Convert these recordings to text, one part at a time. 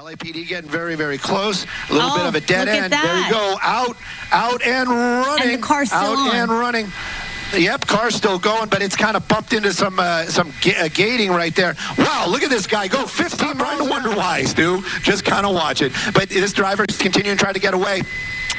LAPD getting very, very close. A little bit of a dead end. There you go. Out and running. And the car's still out on. And running. Yep, car's still going, but it's kind of bumped into some gating right there. Wow, look at this guy go 15 miles. I wonder why, Stu. Just kind of watch it. But this driver is continuing to try to get away.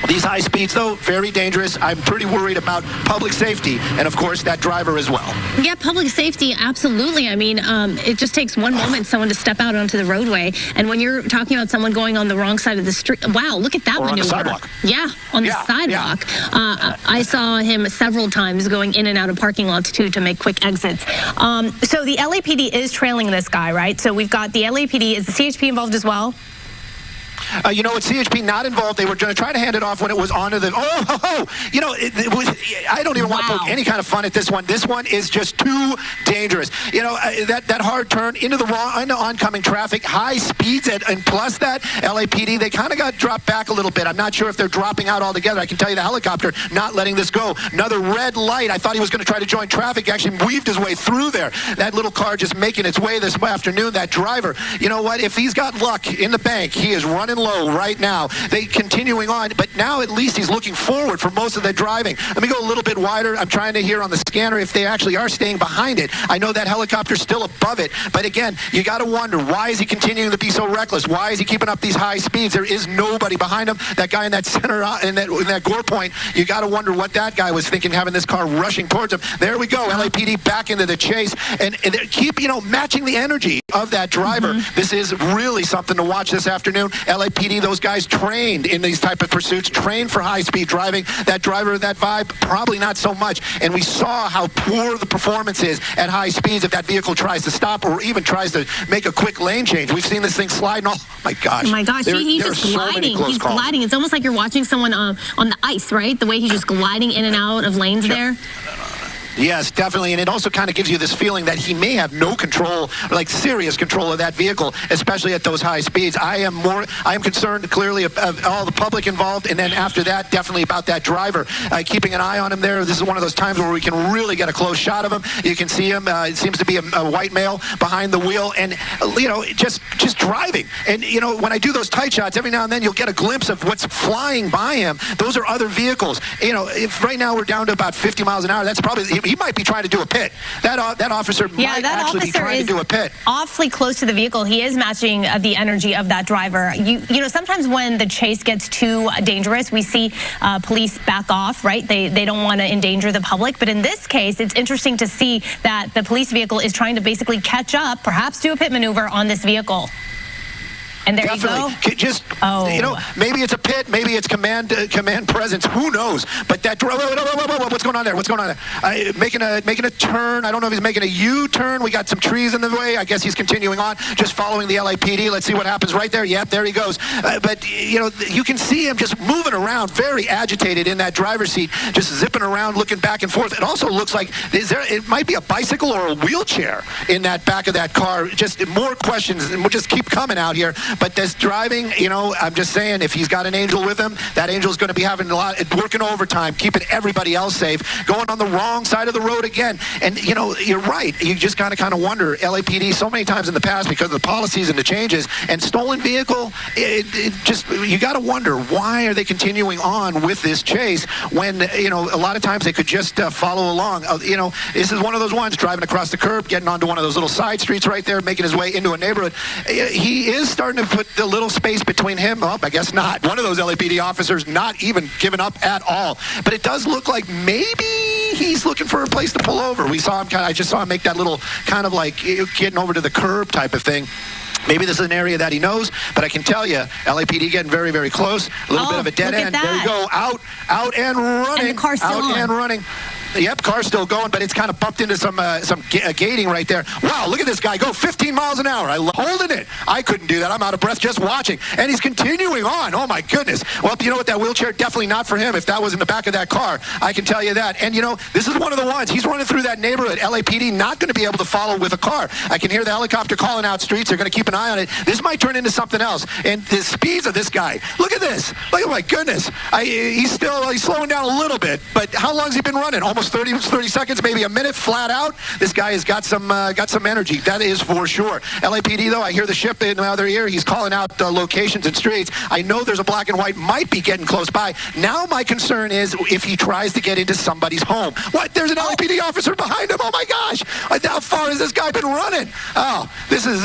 These high speeds, though, very dangerous. I'm pretty worried about public safety and, of course, that driver as well. Yeah, public safety, absolutely. I mean, it just takes one moment, someone to step out onto the roadway. And when you're talking about someone going on the wrong side of the street, wow, look at that maneuver. On the sidewalk. Yeah, on the sidewalk. Yeah. I saw him several times going in and out of parking lots, too, to make quick exits. So the LAPD is trailing this guy, right? So we've got the LAPD. Is the CHP involved as well? You know, with CHP not involved, they were going to try to hand it off when it was onto the. You know, it was. I don't even want to poke any kind of fun at this one. This one is just too dangerous. You know, that hard turn into the oncoming traffic, high speeds, and plus that LAPD, they kind of got dropped back a little bit. I'm not sure if they're dropping out altogether. I can tell you the helicopter not letting this go. Another red light. I thought he was going to try to join traffic. Actually weaved his way through there. That little car just making its way this afternoon. That driver. You know what? If he's got luck in the bank, he is running low right now. They continuing on, but now at least he's looking forward for most of the driving. Let me go a little bit wider. I'm trying to hear on the scanner if they actually are staying behind it. I know that helicopter's still above it, but again, you got to wonder, why is he continuing to be so reckless? Why is he keeping up these high speeds? There is nobody behind him. That guy in that center, in that gore point, you got to wonder what that guy was thinking, having this car rushing towards him. There we go. LAPD back into the chase, and they keep, you know, matching the energy of that driver. This is really something to watch this afternoon. LAPD, those guys trained in these type of pursuits, trained for high-speed driving. That driver, that vibe, probably not so much. And we saw how poor the performance is at high speeds if that vehicle tries to stop or even tries to make a quick lane change. We've seen this thing sliding. Oh, my gosh. Oh, my gosh. He's just gliding. He's gliding. It's almost like you're watching someone on the ice, right? The way he's just gliding in and out of lanes there. Yes, definitely, and it also kind of gives you this feeling that he may have no control, like serious control of that vehicle, especially at those high speeds. I am concerned clearly of all the public involved, and then after that, definitely about that driver. Keeping an eye on him there. This is one of those times where we can really get a close shot of him. You can see him. It seems to be a white male behind the wheel, and you know, just driving. And you know, when I do those tight shots, every now and then you'll get a glimpse of what's flying by him. Those are other vehicles. You know, if right now we're down to about 50 miles an hour, that's probably. He might be trying to do a pit. That officer might actually be trying to do a pit. Awfully close to the vehicle. He is matching the energy of that driver. You know, sometimes when the chase gets too dangerous, we see police back off, right? They don't want to endanger the public. But in this case, it's interesting to see that the police vehicle is trying to basically catch up, perhaps do a pit maneuver on this vehicle. And there you go. Just, you know, maybe it's a pit, maybe it's command presence. Who knows? But that what's going on there? What's going on there? Making a turn. I don't know if he's making a U-turn. We got some trees in the way. I guess he's continuing on, just following the LAPD. Let's see what happens right there. Yep, there he goes. But you know, you can see him just moving around, very agitated in that driver's seat, just zipping around, looking back and forth. It also looks like it might be a bicycle or a wheelchair in that back of that car. Just more questions, and we'll just keep coming out here. But this driving, you know, I'm just saying, if he's got an angel with him, that angel's going to be having working overtime, keeping everybody else safe, going on the wrong side of the road again. And, you know, you're right. You just got to kind of wonder, LAPD, so many times in the past, because of the policies and the changes, and stolen vehicle, you got to wonder, why are they continuing on with this chase when, you know, a lot of times they could just follow along. You know, this is one of those ones, driving across the curb, getting onto one of those little side streets right there, making his way into a neighborhood. He is starting to put the little space between him. Oh, I guess not. One of those LAPD officers not even giving up at all. But it does look like maybe he's looking for a place to pull over. We saw him I just saw him make that little kind of like getting over to the curb type of thing. Maybe this is an area that he knows, but I can tell you, LAPD getting very, very close. A little bit of a dead end. There you go. Out and running. And the car's still on. And running. Yep, car's still going, but it's kind of bumped into some gating right there. Wow, look at this guy go 15 miles an hour. Holding it. I couldn't do that. I'm out of breath just watching. And he's continuing on. Oh, my goodness. Well, you know what? That wheelchair, definitely not for him if that was in the back of that car. I can tell you that. And, you know, this is one of the ones. He's running through that neighborhood. LAPD not going to be able to follow with a car. I can hear the helicopter calling out streets. They're going to keep an eye on it. This might turn into something else. And the speeds of this guy. Look at this. Look at my goodness. He's slowing down a little bit. But how long has he been running? almost 30 seconds, maybe a minute flat out. This guy has got some energy. That is for sure. LAPD, though, I hear the ship in my other ear. He's calling out locations and streets. I know there's a black and white might be getting close by. Now my concern is if he tries to get into somebody's home. What? There's an LAPD officer behind him. Oh my gosh! How far has this guy been running? Oh, this is.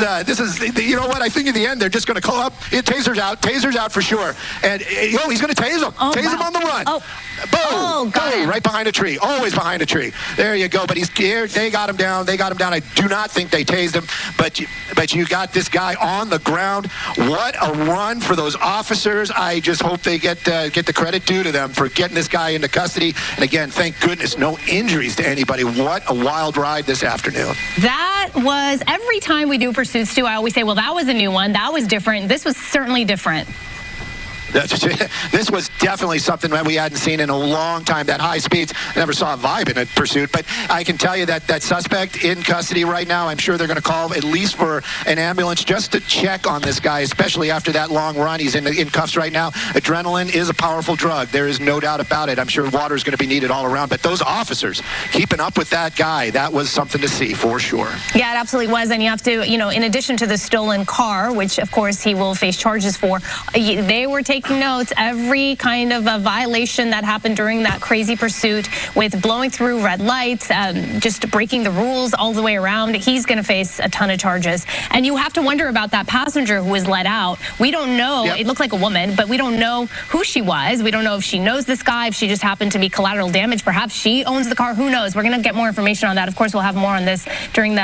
You know what? I think in the end they're just going to call up. Tasers out for sure. And he's going to tase him. Tase him on the run. Oh. Boom! Oh, Boom! Right behind a tree. Always behind a tree. There you go. But he's here. They got him down. I do not think they tased him. But you got this guy on the ground. What a run for those officers. I just hope they get the credit due to them for getting this guy into custody. And again, thank goodness, no injuries to anybody. What a wild ride this afternoon. That was, every time we do Pursuits, Stu, I always say, well, that was a new one. That was different. This was certainly different. This was definitely something that we hadn't seen in a long time. That high speeds, I never saw a vibe in a pursuit. But I can tell you that suspect in custody right now, I'm sure they're going to call at least for an ambulance just to check on this guy, especially after that long run. He's in cuffs right now. Adrenaline is a powerful drug. There is no doubt about it. I'm sure water is going to be needed all around. But those officers keeping up with that guy, that was something to see for sure. Yeah, it absolutely was. And you have to, in addition to the stolen car, which of course he will face charges for, they were taking notes. Every kind of a violation that happened during that crazy pursuit with blowing through red lights, just breaking the rules all the way around, he's going to face a ton of charges. And you have to wonder about that passenger who was let out. We don't know. Yep. It looked like a woman, but we don't know who she was. We don't know if she knows this guy, if she just happened to be collateral damage. Perhaps she owns the car. Who knows? We're going to get more information on that. Of course, we'll have more on this during the